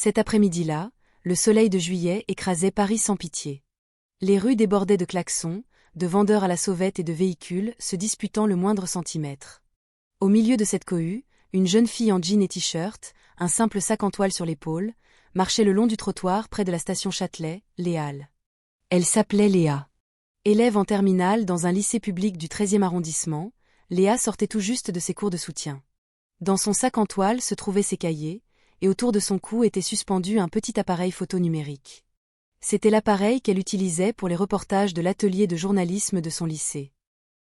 Cet après-midi-là, le soleil de juillet écrasait Paris sans pitié. Les rues débordaient de klaxons, de vendeurs à la sauvette et de véhicules se disputant le moindre centimètre. Au milieu de cette cohue, une jeune fille en jean et t-shirt, un simple sac en toile sur l'épaule, marchait le long du trottoir près de la station Châtelet, les Halles. Elle s'appelait Léa. Élève en terminale dans un lycée public du 13e arrondissement, Léa sortait tout juste de ses cours de soutien. Dans son sac en toile se trouvaient ses cahiers, et autour de son cou était suspendu un petit appareil photo numérique. C'était l'appareil qu'elle utilisait pour les reportages de l'atelier de journalisme de son lycée.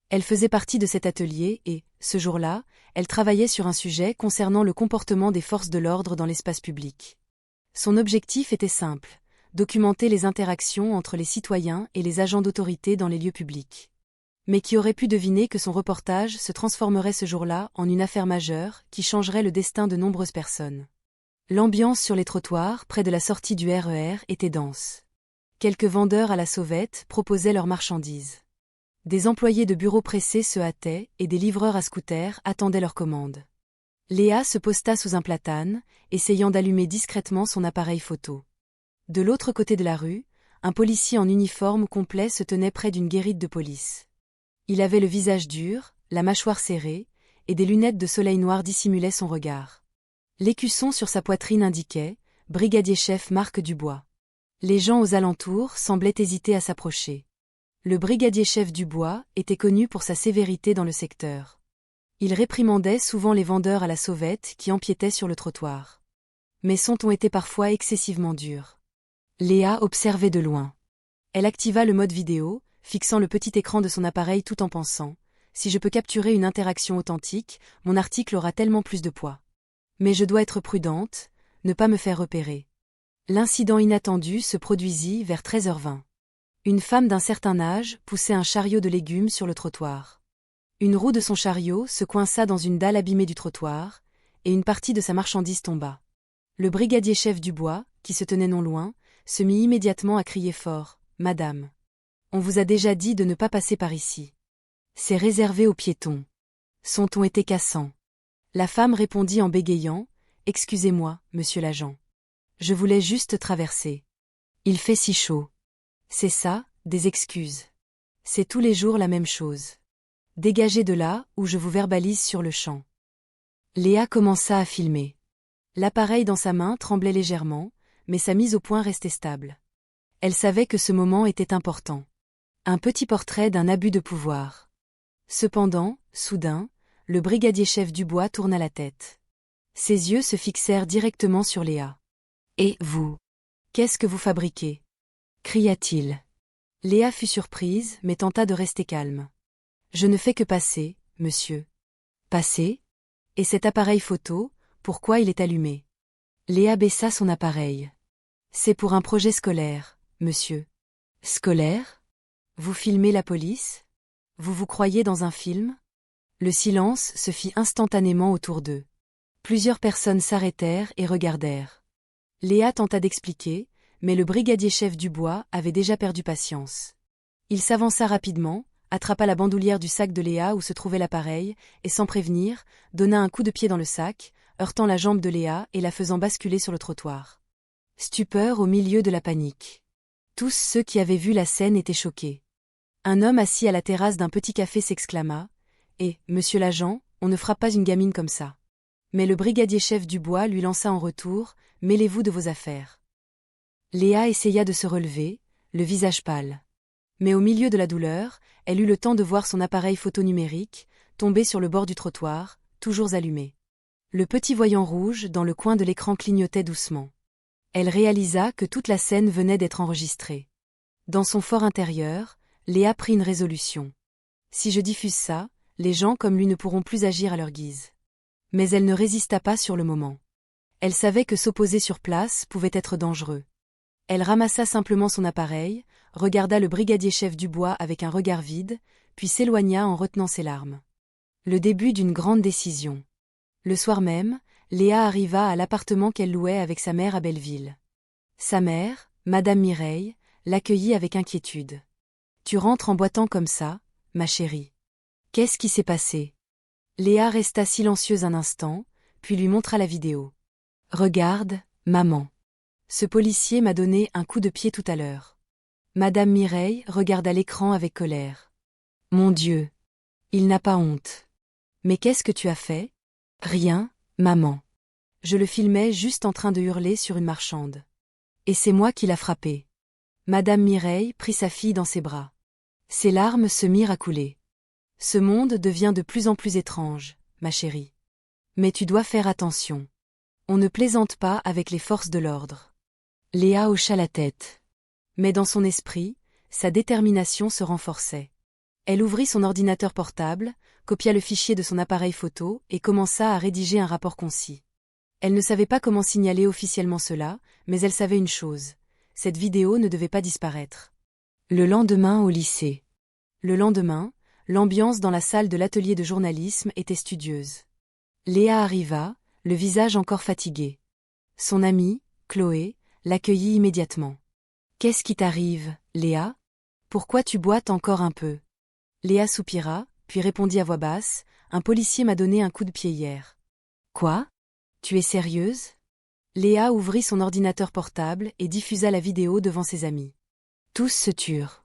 Elle faisait partie de cet atelier et, ce jour-là, elle travaillait sur un sujet concernant le comportement des forces de l'ordre dans l'espace public. Son objectif était simple, documenter les interactions entre les citoyens et les agents d'autorité dans les lieux publics. Mais qui aurait pu deviner que son reportage se transformerait ce jour-là en une affaire majeure qui changerait le destin de nombreuses personnes. L'ambiance sur les trottoirs, près de la sortie du RER, était dense. Quelques vendeurs à la sauvette proposaient leurs marchandises. Des employés de bureaux pressés se hâtaient et des livreurs à scooter attendaient leurs commandes. Léa se posta sous un platane, essayant d'allumer discrètement son appareil photo. De l'autre côté de la rue, un policier en uniforme complet se tenait près d'une guérite de police. Il avait le visage dur, la mâchoire serrée, et des lunettes de soleil noir dissimulaient son regard. L'écusson sur sa poitrine indiquait « Brigadier-chef Marc Dubois ». Les gens aux alentours semblaient hésiter à s'approcher. Le brigadier-chef Dubois était connu pour sa sévérité dans le secteur. Il réprimandait souvent les vendeurs à la sauvette qui empiétaient sur le trottoir. Mais son ton était parfois excessivement dur. Léa observait de loin. Elle activa le mode vidéo, fixant le petit écran de son appareil tout en pensant « Si je peux capturer une interaction authentique, mon article aura tellement plus de poids. Mais je dois être prudente, ne pas me faire repérer. » L'incident inattendu se produisit vers 13h20. Une femme d'un certain âge poussait un chariot de légumes sur le trottoir. Une roue de son chariot se coinça dans une dalle abîmée du trottoir, et une partie de sa marchandise tomba. Le brigadier-chef Dubois, qui se tenait non loin, se mit immédiatement à crier fort « Madame, on vous a déjà dit de ne pas passer par ici. C'est réservé aux piétons. » Son ton était cassant. La femme répondit en bégayant « Excusez-moi, monsieur l'agent. Je voulais juste traverser. Il fait si chaud. » C'est ça, des excuses. C'est tous les jours la même chose. Dégagez de là ou je vous verbalise sur le champ. Léa commença à filmer. L'appareil dans sa main tremblait légèrement, mais sa mise au point restait stable. Elle savait que ce moment était important. Un petit portrait d'un abus de pouvoir. Cependant, soudain, le brigadier-chef Dubois tourna la tête. Ses yeux se fixèrent directement sur Léa. « Et vous? Qu'est-ce que vous fabriquez ?» cria-t-il. Léa fut surprise, mais tenta de rester calme. « Je ne fais que passer, monsieur. » « Passer? Et cet appareil photo, pourquoi il est allumé ?» Léa baissa son appareil. « C'est pour un projet scolaire, monsieur. »« Scolaire? Vous filmez la police? Vous vous croyez dans un film ?» Le silence se fit instantanément autour d'eux. Plusieurs personnes s'arrêtèrent et regardèrent. Léa tenta d'expliquer, mais le brigadier-chef Dubois avait déjà perdu patience. Il s'avança rapidement, attrapa la bandoulière du sac de Léa où se trouvait l'appareil, et sans prévenir, donna un coup de pied dans le sac, heurtant la jambe de Léa et la faisant basculer sur le trottoir. Stupeur au milieu de la panique. Tous ceux qui avaient vu la scène étaient choqués. Un homme assis à la terrasse d'un petit café s'exclama « Eh, monsieur l'agent, on ne frappe pas une gamine comme ça. » Mais le brigadier-chef Dubois lui lança en retour « Mêlez-vous de vos affaires. » Léa essaya de se relever, le visage pâle. Mais au milieu de la douleur, elle eut le temps de voir son appareil photo numérique, tomber sur le bord du trottoir, toujours allumé. Le petit voyant rouge dans le coin de l'écran clignotait doucement. Elle réalisa que toute la scène venait d'être enregistrée. Dans son fort intérieur, Léa prit une résolution. Si je diffuse ça, les gens comme lui ne pourront plus agir à leur guise. Mais elle ne résista pas sur le moment. Elle savait que s'opposer sur place pouvait être dangereux. Elle ramassa simplement son appareil, regarda le brigadier-chef Dubois avec un regard vide, puis s'éloigna en retenant ses larmes. Le début d'une grande décision. Le soir même, Léa arriva à l'appartement qu'elle louait avec sa mère à Belleville. Sa mère, Madame Mireille, l'accueillit avec inquiétude. « Tu rentres en boitant comme ça, ma chérie. Qu'est-ce qui s'est passé ?» Léa resta silencieuse un instant, puis lui montra la vidéo. « Regarde, maman. Ce policier m'a donné un coup de pied tout à l'heure. Madame Mireille regarda l'écran avec colère. Mon Dieu! Il n'a pas honte. Mais qu'est-ce que tu as fait? Rien, maman. Je le filmais juste en train de hurler sur une marchande. Et c'est moi qui l'a frappé. Madame Mireille prit sa fille dans ses bras. Ses larmes se mirent à couler. Ce monde devient de plus en plus étrange, ma chérie. Mais tu dois faire attention. On ne plaisante pas avec les forces de l'ordre. Léa hocha la tête. Mais dans son esprit, sa détermination se renforçait. Elle ouvrit son ordinateur portable, copia le fichier de son appareil photo et commença à rédiger un rapport concis. Elle ne savait pas comment signaler officiellement cela, mais elle savait une chose. Cette vidéo ne devait pas disparaître. Le lendemain au lycée. Le lendemain, l'ambiance dans la salle de l'atelier de journalisme était studieuse. Léa arriva, le visage encore fatigué. Son amie, Chloé, l'accueillit immédiatement. « Qu'est-ce qui t'arrive, Léa? Pourquoi tu boites encore un peu ?» Léa soupira, puis répondit à voix basse, « Un policier m'a donné un coup de pied hier. »« Quoi? Tu es sérieuse ?» Léa ouvrit son ordinateur portable et diffusa la vidéo devant ses amis. Tous se turent.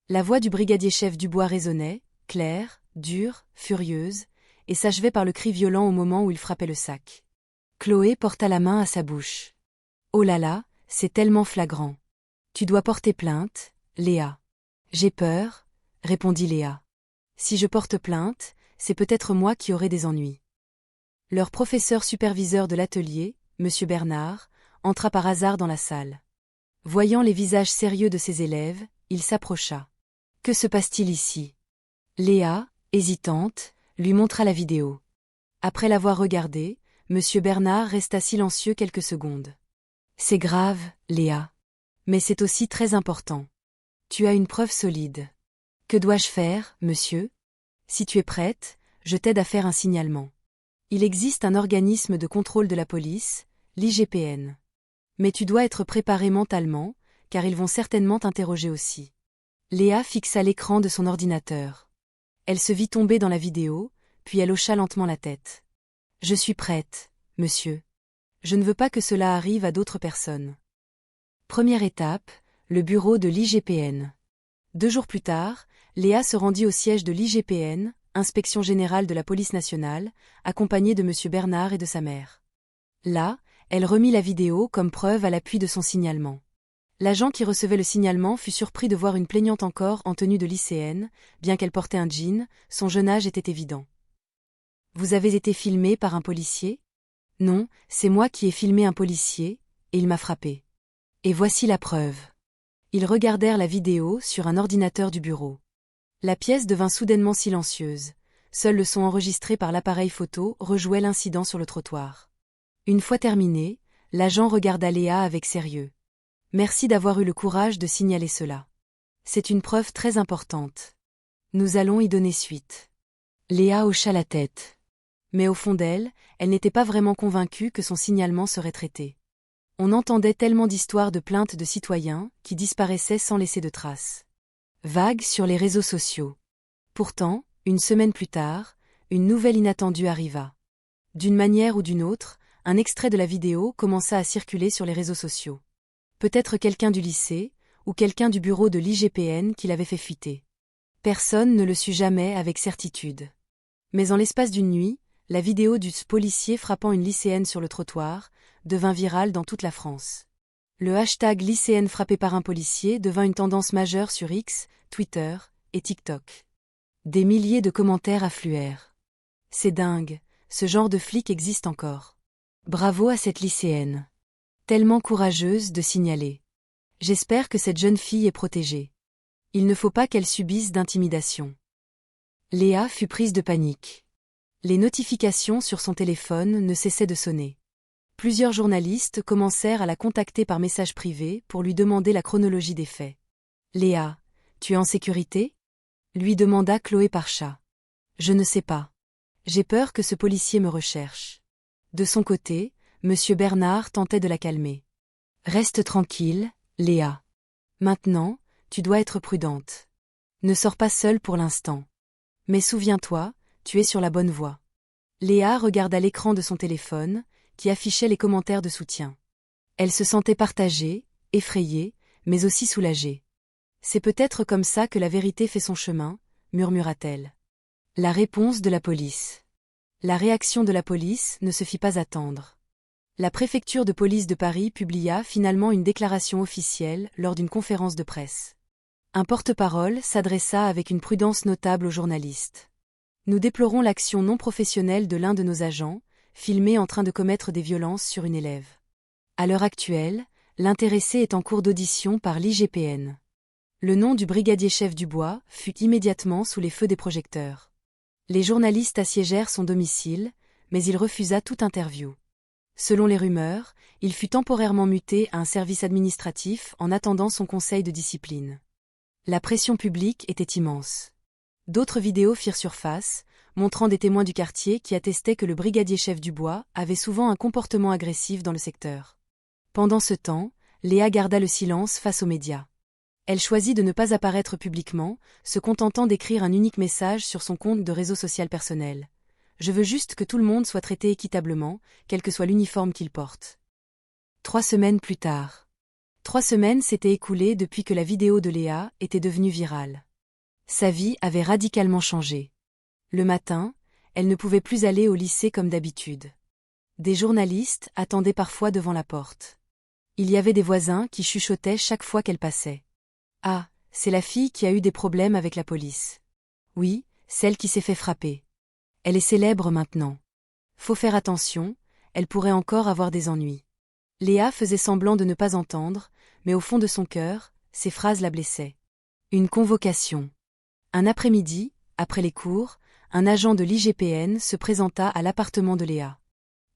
La voix du brigadier-chef Dubois résonnait, claire, dure, furieuse, et s'achevait par le cri violent au moment où il frappait le sac. Chloé porta la main à sa bouche. « Oh là là, c'est tellement flagrant. Tu dois porter plainte, Léa. »« J'ai peur, » répondit Léa. « Si je porte plainte, c'est peut-être moi qui aurai des ennuis. » Leur professeur superviseur de l'atelier, M. Bernard, entra par hasard dans la salle. Voyant les visages sérieux de ses élèves, il s'approcha. « Que se passe-t-il ici ?» Léa, hésitante, lui montra la vidéo. Après l'avoir regardée, M. Bernard resta silencieux quelques secondes. « C'est grave, Léa. Mais c'est aussi très important. Tu as une preuve solide. Que dois-je faire, monsieur? Si tu es prête, je t'aide à faire un signalement. Il existe un organisme de contrôle de la police, l'IGPN. Mais tu dois être préparé mentalement, car ils vont certainement t'interroger aussi. » Léa fixa l'écran de son ordinateur. Elle se vit tomber dans la vidéo, puis elle hocha lentement la tête. « Je suis prête, monsieur. Je ne veux pas que cela arrive à d'autres personnes. » Première étape, le bureau de l'IGPN. 2 jours plus tard, Léa se rendit au siège de l'IGPN, Inspection générale de la police nationale, accompagnée de M. Bernard et de sa mère. Là, elle remit la vidéo comme preuve à l'appui de son signalement. L'agent qui recevait le signalement fut surpris de voir une plaignante encore en tenue de lycéenne, bien qu'elle portait un jean, son jeune âge était évident. « Vous avez été filmé par un policier ? » ?»« Non, c'est moi qui ai filmé un policier, et il m'a frappé. Et voici la preuve. » Ils regardèrent la vidéo sur un ordinateur du bureau. La pièce devint soudainement silencieuse. Seul le son enregistré par l'appareil photo rejouait l'incident sur le trottoir. Une fois terminé, l'agent regarda Léa avec sérieux. « Merci d'avoir eu le courage de signaler cela. C'est une preuve très importante. Nous allons y donner suite. » Léa hocha la tête. Mais au fond d'elle, elle n'était pas vraiment convaincue que son signalement serait traité. On entendait tellement d'histoires de plaintes de citoyens qui disparaissaient sans laisser de traces. Vagues sur les réseaux sociaux. Pourtant, une semaine plus tard, une nouvelle inattendue arriva. D'une manière ou d'une autre, un extrait de la vidéo commença à circuler sur les réseaux sociaux. Peut-être quelqu'un du lycée, ou quelqu'un du bureau de l'IGPN qui l'avait fait fuiter. Personne ne le sut jamais avec certitude. Mais en l'espace d'une nuit, la vidéo du policier frappant une lycéenne sur le trottoir devint virale dans toute la France. Le hashtag lycéenne frappée par un policier devint une tendance majeure sur X, Twitter et TikTok. Des milliers de commentaires affluèrent. C'est dingue, ce genre de flic existe encore. Bravo à cette lycéenne. Tellement courageuse de signaler. J'espère que cette jeune fille est protégée. Il ne faut pas qu'elle subisse d'intimidation. Léa fut prise de panique. Les notifications sur son téléphone ne cessaient de sonner. Plusieurs journalistes commencèrent à la contacter par message privé pour lui demander la chronologie des faits. « Léa, tu es en sécurité ?» lui demanda Chloé par chat. « Je ne sais pas. J'ai peur que ce policier me recherche. » De son côté, M. Bernard tentait de la calmer. « Reste tranquille, Léa. Maintenant, tu dois être prudente. Ne sors pas seule pour l'instant. Mais souviens-toi, tu es sur la bonne voie. » Léa regarda l'écran de son téléphone, qui affichait les commentaires de soutien. Elle se sentait partagée, effrayée, mais aussi soulagée. C'est peut-être comme ça que la vérité fait son chemin, murmura-t-elle. La réponse de la police. La réaction de la police ne se fit pas attendre. La préfecture de police de Paris publia finalement une déclaration officielle lors d'une conférence de presse. Un porte-parole s'adressa avec une prudence notable aux journalistes. Nous déplorons l'action non professionnelle de l'un de nos agents, filmé en train de commettre des violences sur une élève. À l'heure actuelle, l'intéressé est en cours d'audition par l'IGPN. Le nom du brigadier-chef Dubois fut immédiatement sous les feux des projecteurs. Les journalistes assiégèrent son domicile, mais il refusa toute interview. Selon les rumeurs, il fut temporairement muté à un service administratif en attendant son conseil de discipline. La pression publique était immense. D'autres vidéos firent surface, montrant des témoins du quartier qui attestaient que le brigadier-chef Dubois avait souvent un comportement agressif dans le secteur. Pendant ce temps, Léa garda le silence face aux médias. Elle choisit de ne pas apparaître publiquement, se contentant d'écrire un unique message sur son compte de réseau social personnel. Je veux juste que tout le monde soit traité équitablement, quel que soit l'uniforme qu'il porte. 3 semaines plus tard. 3 semaines s'étaient écoulées depuis que la vidéo de Léa était devenue virale. Sa vie avait radicalement changé. Le matin, elle ne pouvait plus aller au lycée comme d'habitude. Des journalistes attendaient parfois devant la porte. Il y avait des voisins qui chuchotaient chaque fois qu'elle passait. « Ah, c'est la fille qui a eu des problèmes avec la police. » « Oui, celle qui s'est fait frapper. Elle est célèbre maintenant. Faut faire attention, elle pourrait encore avoir des ennuis. » Léa faisait semblant de ne pas entendre, mais au fond de son cœur, ces phrases la blessaient. Une convocation. Un après-midi, après les cours, un agent de l'IGPN se présenta à l'appartement de Léa.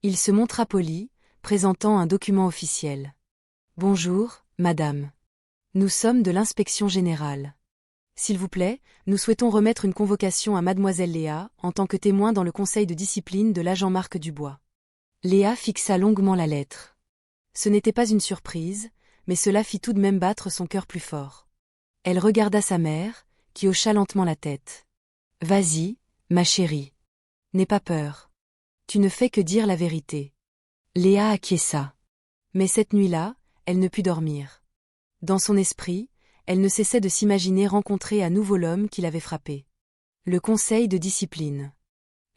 Il se montra poli, présentant un document officiel. « Bonjour, madame. Nous sommes de l'inspection générale. S'il vous plaît, nous souhaitons remettre une convocation à mademoiselle Léa en tant que témoin dans le conseil de discipline de l'agent Marc Dubois. » Léa fixa longuement la lettre. Ce n'était pas une surprise, mais cela fit tout de même battre son cœur plus fort. Elle regarda sa mère, qui hocha lentement la tête. « Vas-y, ma chérie. N'aie pas peur. Tu ne fais que dire la vérité. » Léa acquiesça. Mais cette nuit-là, elle ne put dormir. Dans son esprit, elle ne cessait de s'imaginer rencontrer à nouveau l'homme qui l'avait frappée. Le conseil de discipline.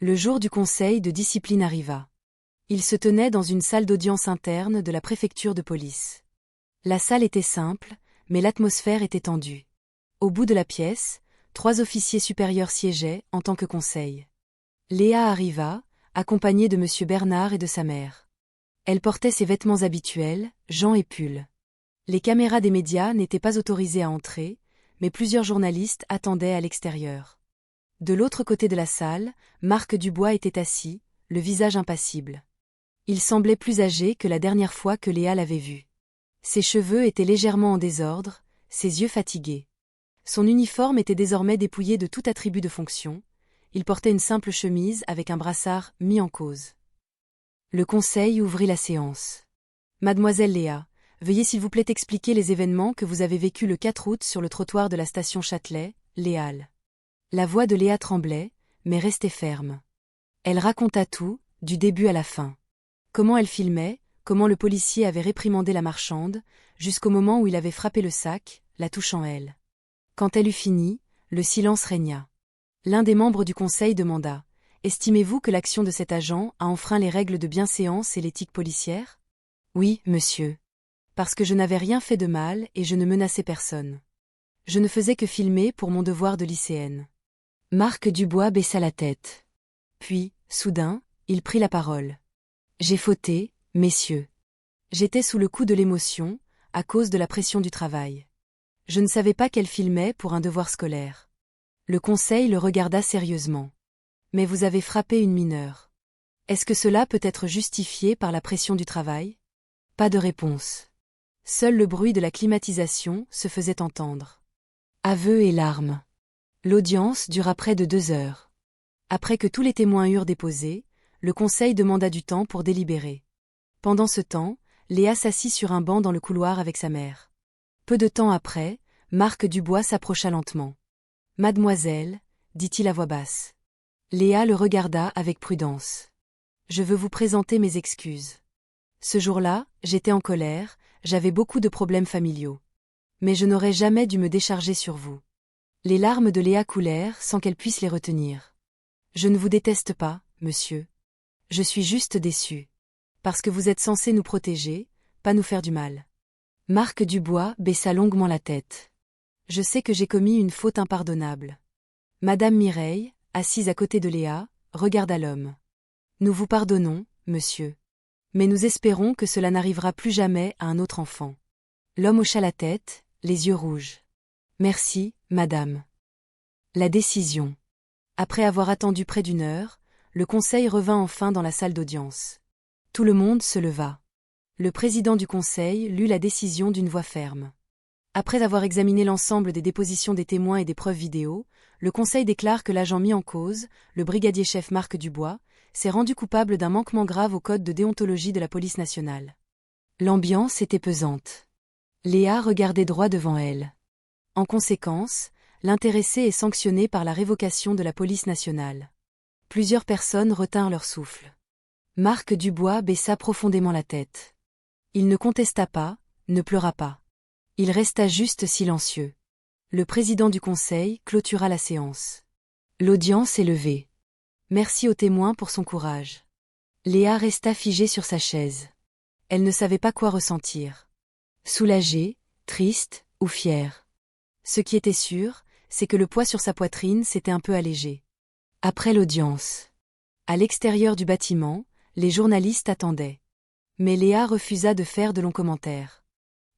Le jour du conseil de discipline arriva. Il se tenait dans une salle d'audience interne de la préfecture de police. La salle était simple, mais l'atmosphère était tendue. Au bout de la pièce, 3 officiers supérieurs siégeaient en tant que conseil. Léa arriva, accompagnée de M. Bernard et de sa mère. Elle portait ses vêtements habituels, gants et pull. Les caméras des médias n'étaient pas autorisées à entrer, mais plusieurs journalistes attendaient à l'extérieur. De l'autre côté de la salle, Marc Dubois était assis, le visage impassible. Il semblait plus âgé que la dernière fois que Léa l'avait vu. Ses cheveux étaient légèrement en désordre, ses yeux fatigués. Son uniforme était désormais dépouillé de tout attribut de fonction, il portait une simple chemise avec un brassard mis en cause. Le conseil ouvrit la séance. « Mademoiselle Léa, veuillez s'il vous plaît expliquer les événements que vous avez vécus le 4 août sur le trottoir de la station Châtelet, Les Halles. » La voix de Léa tremblait, mais restait ferme. Elle raconta tout, du début à la fin. Comment elle filmait, comment le policier avait réprimandé la marchande, jusqu'au moment où il avait frappé le sac, la touchant elle. Quand elle eut fini, le silence régna. L'un des membres du conseil demanda « Estimez-vous que l'action de cet agent a enfreint les règles de bienséance et l'éthique policière ?» « Oui, monsieur. Parce que je n'avais rien fait de mal et je ne menaçais personne. Je ne faisais que filmer pour mon devoir de lycéenne. » Marc Dubois baissa la tête. Puis, soudain, il prit la parole. « J'ai fauté, messieurs. J'étais sous le coup de l'émotion, à cause de la pression du travail. Je ne savais pas qu'elle filmait pour un devoir scolaire. » Le conseil le regarda sérieusement. « Mais vous avez frappé une mineure. Est-ce que cela peut être justifié par la pression du travail ?» Pas de réponse. Seul le bruit de la climatisation se faisait entendre. Aveux et larmes. L'audience dura près de 2 heures. Après que tous les témoins eurent déposé, le conseil demanda du temps pour délibérer. Pendant ce temps, Léa s'assit sur un banc dans le couloir avec sa mère. Peu de temps après, Marc Dubois s'approcha lentement. « Mademoiselle, » dit-il à voix basse. Léa le regarda avec prudence. « Je veux vous présenter mes excuses. Ce jour-là, j'étais en colère, j'avais beaucoup de problèmes familiaux. Mais je n'aurais jamais dû me décharger sur vous. Les larmes de Léa coulèrent sans qu'elle puisse les retenir. Je ne vous déteste pas, monsieur. Je suis juste déçue. Parce que vous êtes censé nous protéger, pas nous faire du mal. Marc Dubois baissa longuement la tête. Je sais que j'ai commis une faute impardonnable. Madame Mireille, assise à côté de Léa, regarda l'homme. Nous vous pardonnons, monsieur. Mais nous espérons que cela n'arrivera plus jamais à un autre enfant. L'homme hocha la tête, les yeux rouges. Merci, madame. La décision. Après avoir attendu près d'une heure, le conseil revint enfin dans la salle d'audience. Tout le monde se leva. Le président du conseil lut la décision d'une voix ferme. Après avoir examiné l'ensemble des dépositions des témoins et des preuves vidéo, le conseil déclare que l'agent mis en cause, le brigadier-chef Marc Dubois, s'est rendu coupable d'un manquement grave au code de déontologie de la police nationale. L'ambiance était pesante. Léa regardait droit devant elle. En conséquence, l'intéressé est sanctionné par la révocation de la police nationale. Plusieurs personnes retinrent leur souffle. Marc Dubois baissa profondément la tête. Il ne contesta pas, ne pleura pas. Il resta juste silencieux. Le président du conseil clôtura la séance. L'audience est levée. Merci au témoin pour son courage. Léa resta figée sur sa chaise. Elle ne savait pas quoi ressentir. Soulagée, triste ou fière. Ce qui était sûr, c'est que le poids sur sa poitrine s'était un peu allégé. Après l'audience. À l'extérieur du bâtiment, les journalistes attendaient. Mais Léa refusa de faire de longs commentaires.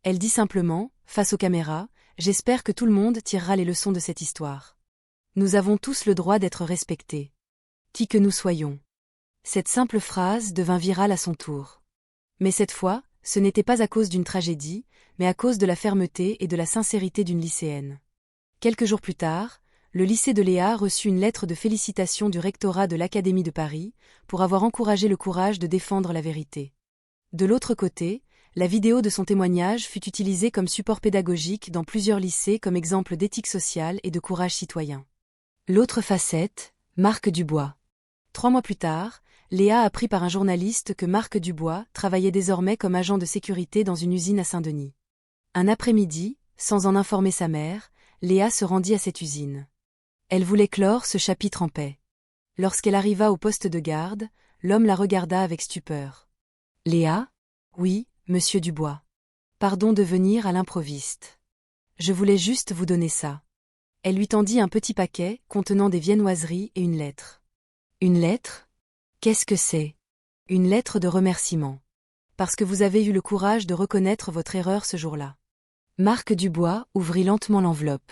Elle dit simplement, face aux caméras, « J'espère que tout le monde tirera les leçons de cette histoire. Nous avons tous le droit d'être respectés. Qui que nous soyons. » Cette simple phrase devint virale à son tour. Mais cette fois, ce n'était pas à cause d'une tragédie, mais à cause de la fermeté et de la sincérité d'une lycéenne. Quelques jours plus tard, le lycée de Léa reçut une lettre de félicitation du rectorat de l'Académie de Paris pour avoir encouragé le courage de défendre la vérité. De l'autre côté, la vidéo de son témoignage fut utilisée comme support pédagogique dans plusieurs lycées comme exemple d'éthique sociale et de courage citoyen. L'autre facette, Marc Dubois. 3 mois plus tard, Léa apprit par un journaliste que Marc Dubois travaillait désormais comme agent de sécurité dans une usine à Saint-Denis. Un après-midi, sans en informer sa mère, Léa se rendit à cette usine. Elle voulait clore ce chapitre en paix. Lorsqu'elle arriva au poste de garde, l'homme la regarda avec stupeur. « Léa ? Oui, monsieur Dubois. Pardon de venir à l'improviste. Je voulais juste vous donner ça. » Elle lui tendit un petit paquet contenant des viennoiseries et une lettre. « Une lettre ? Qu'est-ce que c'est ? » « Une lettre de remerciement. Parce que vous avez eu le courage de reconnaître votre erreur ce jour-là. » Marc Dubois ouvrit lentement l'enveloppe.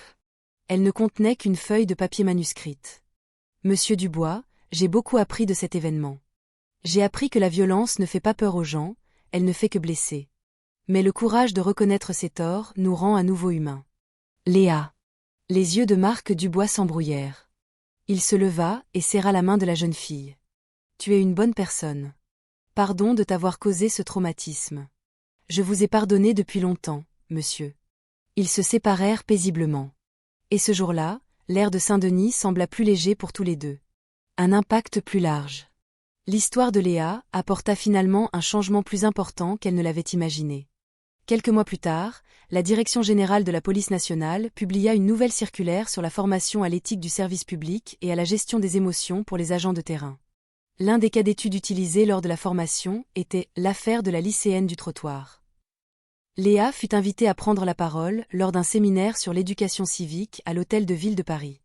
Elle ne contenait qu'une feuille de papier manuscrite. « Monsieur Dubois, j'ai beaucoup appris de cet événement. J'ai appris que la violence ne fait pas peur aux gens, elle ne fait que blesser. Mais le courage de reconnaître ses torts nous rend à nouveau humains. Léa. » Les yeux de Marc Dubois s'embrouillèrent. Il se leva et serra la main de la jeune fille. « Tu es une bonne personne. Pardon de t'avoir causé ce traumatisme. Je vous ai pardonné depuis longtemps, monsieur. » Ils se séparèrent paisiblement. Et ce jour-là, l'air de Saint-Denis sembla plus léger pour tous les deux. Un impact plus large. L'histoire de Léa apporta finalement un changement plus important qu'elle ne l'avait imaginé. Quelques mois plus tard, la Direction générale de la police nationale publia une nouvelle circulaire sur la formation à l'éthique du service public et à la gestion des émotions pour les agents de terrain. L'un des cas d'étude utilisés lors de la formation était l'affaire de la lycéenne du trottoir. Léa fut invitée à prendre la parole lors d'un séminaire sur l'éducation civique à l'Hôtel de Ville de Paris.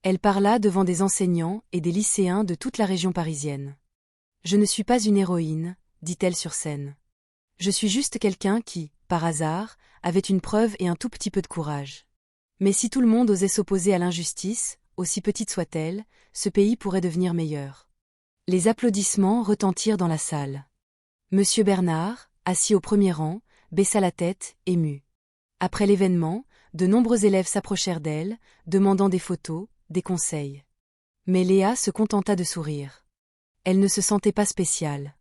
Elle parla devant des enseignants et des lycéens de toute la région parisienne. « Je ne suis pas une héroïne, dit-elle sur scène. Je suis juste quelqu'un qui, par hasard, avait une preuve et un tout petit peu de courage. Mais si tout le monde osait s'opposer à l'injustice, aussi petite soit-elle, ce pays pourrait devenir meilleur. » Les applaudissements retentirent dans la salle. Monsieur Bernard, assis au premier rang, baissa la tête, ému. Après l'événement, de nombreux élèves s'approchèrent d'elle, demandant des photos, des conseils. Mais Léa se contenta de sourire. Elle ne se sentait pas spéciale.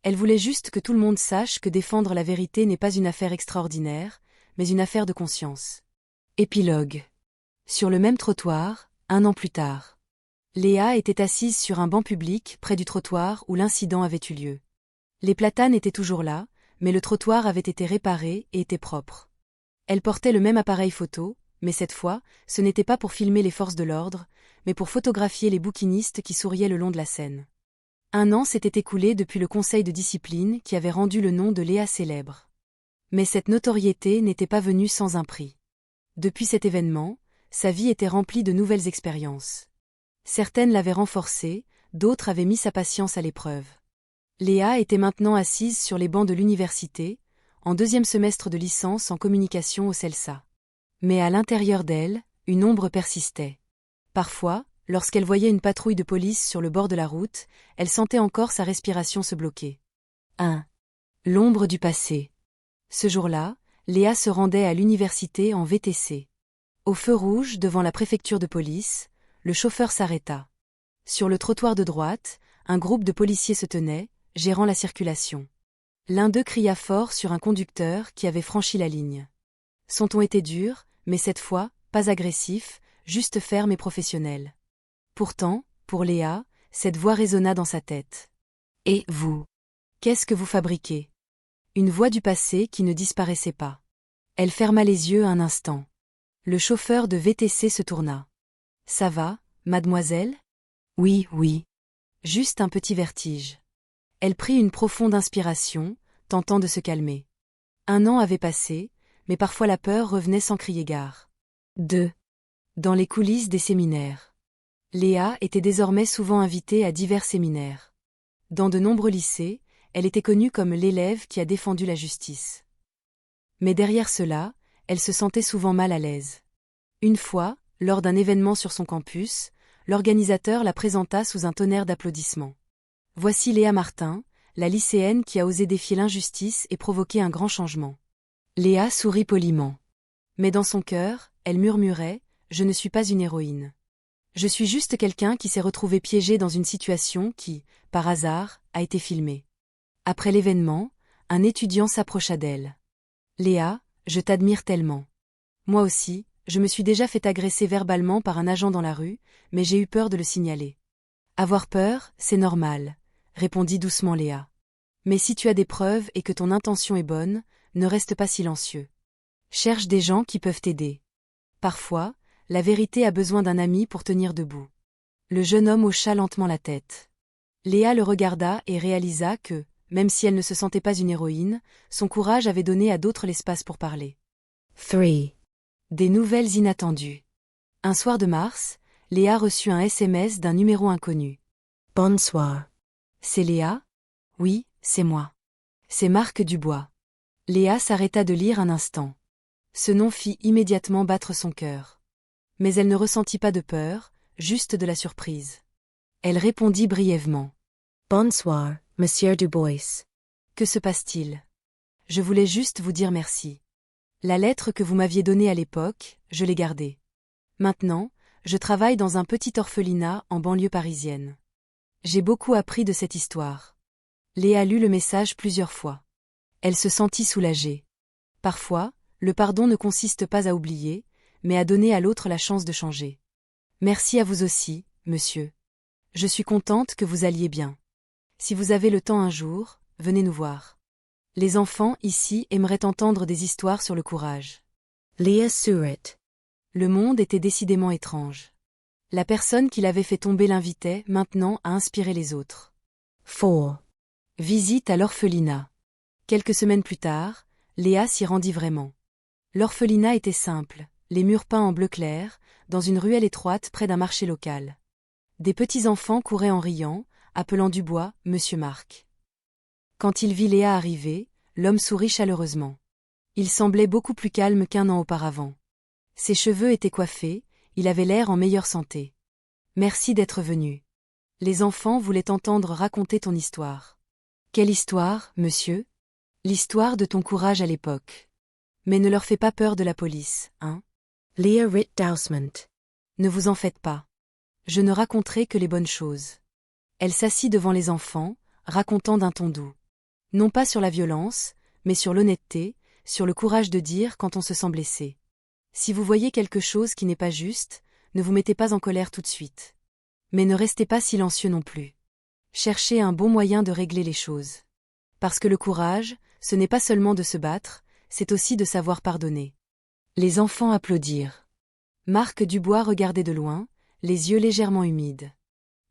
Elle voulait juste que tout le monde sache que défendre la vérité n'est pas une affaire extraordinaire, mais une affaire de conscience. Épilogue. Sur le même trottoir, 1 an plus tard. Léa était assise sur un banc public près du trottoir où l'incident avait eu lieu. Les platanes étaient toujours là, mais le trottoir avait été réparé et était propre. Elle portait le même appareil photo, mais cette fois, ce n'était pas pour filmer les forces de l'ordre, mais pour photographier les bouquinistes qui souriaient le long de la Seine. 1 an s'était écoulé depuis le conseil de discipline qui avait rendu le nom de Léa célèbre. Mais cette notoriété n'était pas venue sans un prix. Depuis cet événement, sa vie était remplie de nouvelles expériences. Certaines l'avaient renforcée, d'autres avaient mis sa patience à l'épreuve. Léa était maintenant assise sur les bancs de l'université, en 2e semestre de licence en communication au CELSA. Mais à l'intérieur d'elle, une ombre persistait. Parfois, lorsqu'elle voyait une patrouille de police sur le bord de la route, elle sentait encore sa respiration se bloquer. 1. L'ombre du passé. Ce jour-là, Léa se rendait à l'université en VTC. Au feu rouge, devant la préfecture de police, le chauffeur s'arrêta. Sur le trottoir de droite, un groupe de policiers se tenait, gérant la circulation. L'un d'eux cria fort sur un conducteur qui avait franchi la ligne. Son ton était dur, mais cette fois, pas agressif, juste ferme et professionnel. Pourtant, pour Léa, cette voix résonna dans sa tête. « Et vous? Qu'est-ce que vous fabriquez ?» Une voix du passé qui ne disparaissait pas. Elle ferma les yeux un instant. Le chauffeur de VTC se tourna. « Ça va, mademoiselle ? » ?»« Oui, oui. » Juste un petit vertige. Elle prit une profonde inspiration, tentant de se calmer. 1 an avait passé, mais parfois la peur revenait sans crier gare. 2. Dans les coulisses des séminaires. Léa était désormais souvent invitée à divers séminaires. Dans de nombreux lycées, elle était connue comme l'élève qui a défendu la justice. Mais derrière cela, elle se sentait souvent mal à l'aise. Une fois, lors d'un événement sur son campus, l'organisateur la présenta sous un tonnerre d'applaudissements. Voici Léa Martin, la lycéenne qui a osé défier l'injustice et provoquer un grand changement. Léa sourit poliment. Mais dans son cœur, elle murmurait « Je ne suis pas une héroïne. Je suis juste quelqu'un qui s'est retrouvé piégé dans une situation qui, par hasard, a été filmée. » Après l'événement, un étudiant s'approcha d'elle. « Léa, je t'admire tellement. Moi aussi, je me suis déjà fait agresser verbalement par un agent dans la rue, mais j'ai eu peur de le signaler. » « Avoir peur, c'est normal, » répondit doucement Léa. « Mais si tu as des preuves et que ton intention est bonne, ne reste pas silencieux. Cherche des gens qui peuvent t'aider. Parfois, la vérité a besoin d'un ami pour tenir debout. » Le jeune homme hocha lentement la tête. Léa le regarda et réalisa que, même si elle ne se sentait pas une héroïne, son courage avait donné à d'autres l'espace pour parler. 3. Des nouvelles inattendues. Un soir de mars, Léa reçut un SMS d'un numéro inconnu. « Bonsoir. C'est Léa ? » ?»« Oui, c'est moi. C'est Marc Dubois. » Léa s'arrêta de lire un instant. Ce nom fit immédiatement battre son cœur. Mais elle ne ressentit pas de peur, juste de la surprise. Elle répondit brièvement. « Bonsoir, monsieur Dubois. Que se passe-t-il ? Je voulais juste vous dire merci. La lettre que vous m'aviez donnée à l'époque, je l'ai gardée. Maintenant, je travaille dans un petit orphelinat en banlieue parisienne. J'ai beaucoup appris de cette histoire. » Léa lut le message plusieurs fois. Elle se sentit soulagée. Parfois, le pardon ne consiste pas à oublier, mais à donner à l'autre la chance de changer. « Merci à vous aussi, monsieur. Je suis contente que vous alliez bien. Si vous avez le temps un jour, venez nous voir. Les enfants, ici, aimeraient entendre des histoires sur le courage. » Léa sourit. Le monde était décidément étrange. La personne qui l'avait fait tomber l'invitait, maintenant, à inspirer les autres. 4. Visite à l'orphelinat. Quelques semaines plus tard, Léa s'y rendit vraiment. L'orphelinat était simple, les murs peints en bleu clair, dans une ruelle étroite près d'un marché local. Des petits enfants couraient en riant, appelant Dubois « Monsieur Marc ». Quand il vit Léa arriver, l'homme sourit chaleureusement. Il semblait beaucoup plus calme qu'1 an auparavant. Ses cheveux étaient coiffés, il avait l'air en meilleure santé. « Merci d'être venu. Les enfants voulaient entendre raconter ton histoire. »« Quelle histoire, monsieur ? » ?»« L'histoire de ton courage à l'époque. Mais ne leur fais pas peur de la police, hein ? » Léa rit doucement. « Ne vous en faites pas. Je ne raconterai que les bonnes choses. » Elle s'assit devant les enfants, racontant d'un ton doux. Non pas sur la violence, mais sur l'honnêteté, sur le courage de dire quand on se sent blessé. Si vous voyez quelque chose qui n'est pas juste, ne vous mettez pas en colère tout de suite. Mais ne restez pas silencieux non plus. Cherchez un bon moyen de régler les choses. Parce que le courage, ce n'est pas seulement de se battre, c'est aussi de savoir pardonner. Les enfants applaudirent. Marc Dubois regardait de loin, les yeux légèrement humides.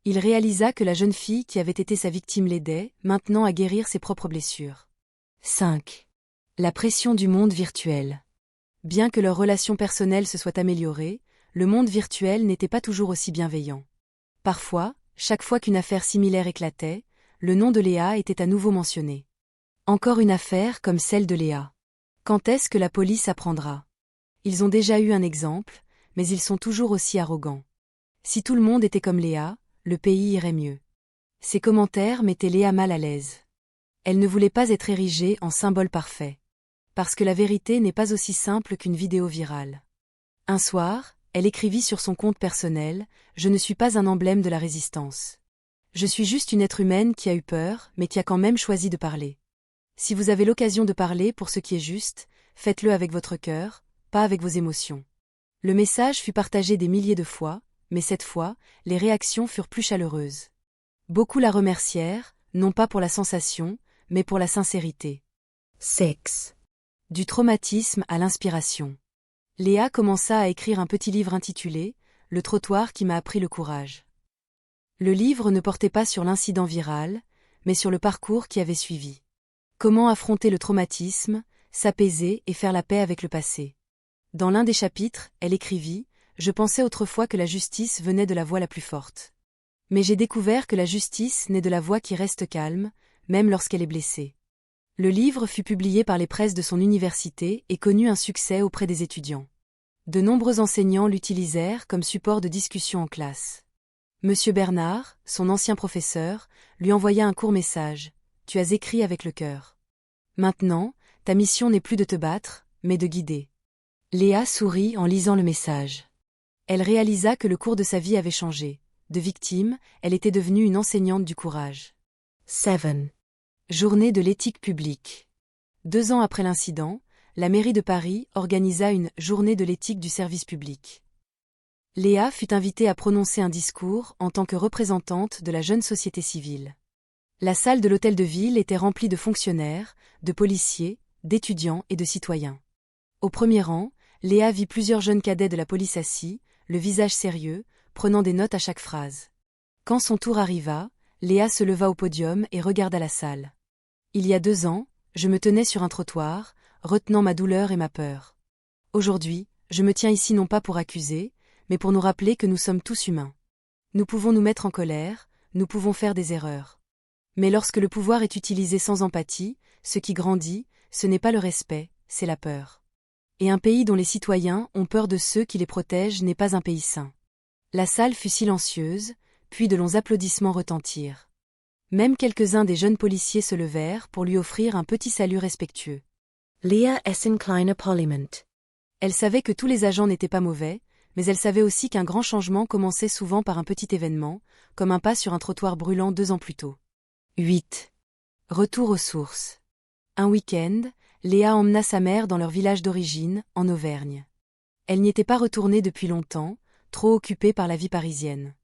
Il réalisa que la jeune fille qui avait été sa victime l'aidait, maintenant à guérir ses propres blessures. 5. La pression du monde virtuel. Bien que leur relation personnelle se soit améliorée, le monde virtuel n'était pas toujours aussi bienveillant. Parfois, chaque fois qu'une affaire similaire éclatait, le nom de Léa était à nouveau mentionné. Encore une affaire comme celle de Léa. Quand est-ce que la police apprendra? Ils ont déjà eu un exemple, mais ils sont toujours aussi arrogants. Si tout le monde était comme Léa, le pays irait mieux. Ces commentaires mettaient Léa mal à l'aise. Elle ne voulait pas être érigée en symbole parfait. Parce que la vérité n'est pas aussi simple qu'une vidéo virale. Un soir, elle écrivit sur son compte personnel « Je ne suis pas un emblème de la résistance. Je suis juste une être humaine qui a eu peur, mais qui a quand même choisi de parler. Si vous avez l'occasion de parler pour ce qui est juste, faites-le avec votre cœur, pas avec vos émotions. » Le message fut partagé des milliers de fois, mais cette fois, les réactions furent plus chaleureuses. Beaucoup la remercièrent, non pas pour la sensation, mais pour la sincérité. 6. Du traumatisme à l'inspiration. Léa commença à écrire un petit livre intitulé « Le trottoir qui m'a appris le courage ». Le livre ne portait pas sur l'incident viral, mais sur le parcours qui avait suivi. Comment affronter le traumatisme, s'apaiser et faire la paix avec le passé. Dans l'un des chapitres, elle écrivit « Je pensais autrefois que la justice venait de la voix la plus forte. Mais j'ai découvert que la justice naît de la voix qui reste calme, même lorsqu'elle est blessée. » Le livre fut publié par les presses de son université et connut un succès auprès des étudiants. De nombreux enseignants l'utilisèrent comme support de discussion en classe. Monsieur Bernard, son ancien professeur, lui envoya un court message « Tu as écrit avec le cœur. Maintenant, ta mission n'est plus de te battre, mais de guider. » Léa sourit en lisant le message. Elle réalisa que le cours de sa vie avait changé. De victime, elle était devenue une enseignante du courage. 7. Journée de l'éthique publique. 2 ans après l'incident, la mairie de Paris organisa une « Journée de l'éthique du service public ». Léa fut invitée à prononcer un discours en tant que représentante de la jeune société civile. La salle de l'hôtel de ville était remplie de fonctionnaires, de policiers, d'étudiants et de citoyens. Au premier rang, Léa vit plusieurs jeunes cadets de la police assis, le visage sérieux, prenant des notes à chaque phrase. Quand son tour arriva, Léa se leva au podium et regarda la salle. Il y a 2 ans, je me tenais sur un trottoir, retenant ma douleur et ma peur. Aujourd'hui, je me tiens ici non pas pour accuser, mais pour nous rappeler que nous sommes tous humains. Nous pouvons nous mettre en colère, nous pouvons faire des erreurs. Mais lorsque le pouvoir est utilisé sans empathie, ce qui grandit, ce n'est pas le respect, c'est la peur. Et un pays dont les citoyens ont peur de ceux qui les protègent n'est pas un pays sain. La salle fut silencieuse, puis de longs applaudissements retentirent. Même quelques-uns des jeunes policiers se levèrent pour lui offrir un petit salut respectueux. Léa S. Kleiner Parliament. Elle savait que tous les agents n'étaient pas mauvais, mais elle savait aussi qu'un grand changement commençait souvent par un petit événement, comme un pas sur un trottoir brûlant 2 ans plus tôt. 8. Retour aux sources. Un week-end, Léa emmena sa mère dans leur village d'origine, en Auvergne. Elle n'y était pas retournée depuis longtemps, trop occupée par la vie parisienne.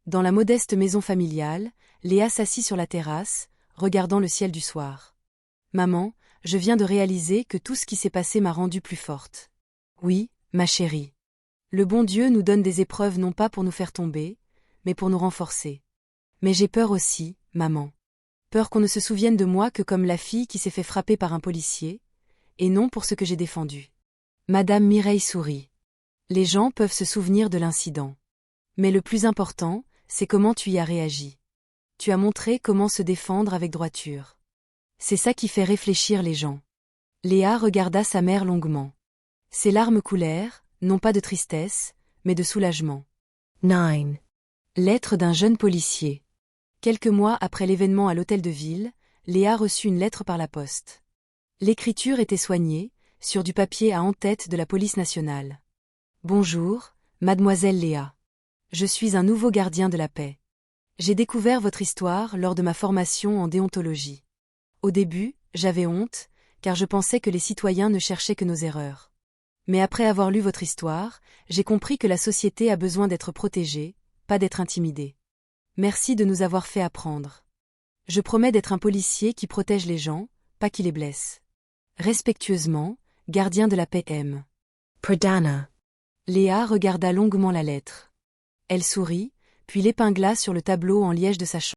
Dans la modeste maison familiale, Léa s'assit sur la terrasse, regardant le ciel du soir. « Maman, je viens de réaliser que tout ce qui s'est passé m'a rendue plus forte. » « Oui, ma chérie. Le bon Dieu nous donne des épreuves non pas pour nous faire tomber, mais pour nous renforcer. Mais j'ai peur aussi, maman. Peur qu'on ne se souvienne de moi que comme la fille qui s'est fait frapper par un policier, et non pour ce que j'ai défendu. » Madame Mireille sourit. Les gens peuvent se souvenir de l'incident. Mais le plus important, c'est comment tu y as réagi. Tu as montré comment se défendre avec droiture. C'est ça qui fait réfléchir les gens. Léa regarda sa mère longuement. Ses larmes coulèrent, non pas de tristesse, mais de soulagement. 9. Lettre d'un jeune policier. Quelques mois après l'événement à l'hôtel de ville, Léa reçut une lettre par la poste. L'écriture était soignée, sur du papier à en-tête de la police nationale. Bonjour, mademoiselle Léa. Je suis un nouveau gardien de la paix. J'ai découvert votre histoire lors de ma formation en déontologie. Au début, j'avais honte, car je pensais que les citoyens ne cherchaient que nos erreurs. Mais après avoir lu votre histoire, j'ai compris que la société a besoin d'être protégée, pas d'être intimidée. Merci de nous avoir fait apprendre. Je promets d'être un policier qui protège les gens, pas qui les blesse. Respectueusement, gardien de la paix M. Pradana. Léa regarda longuement la lettre. Elle sourit, puis l'épingla sur le tableau en liège de sa chambre.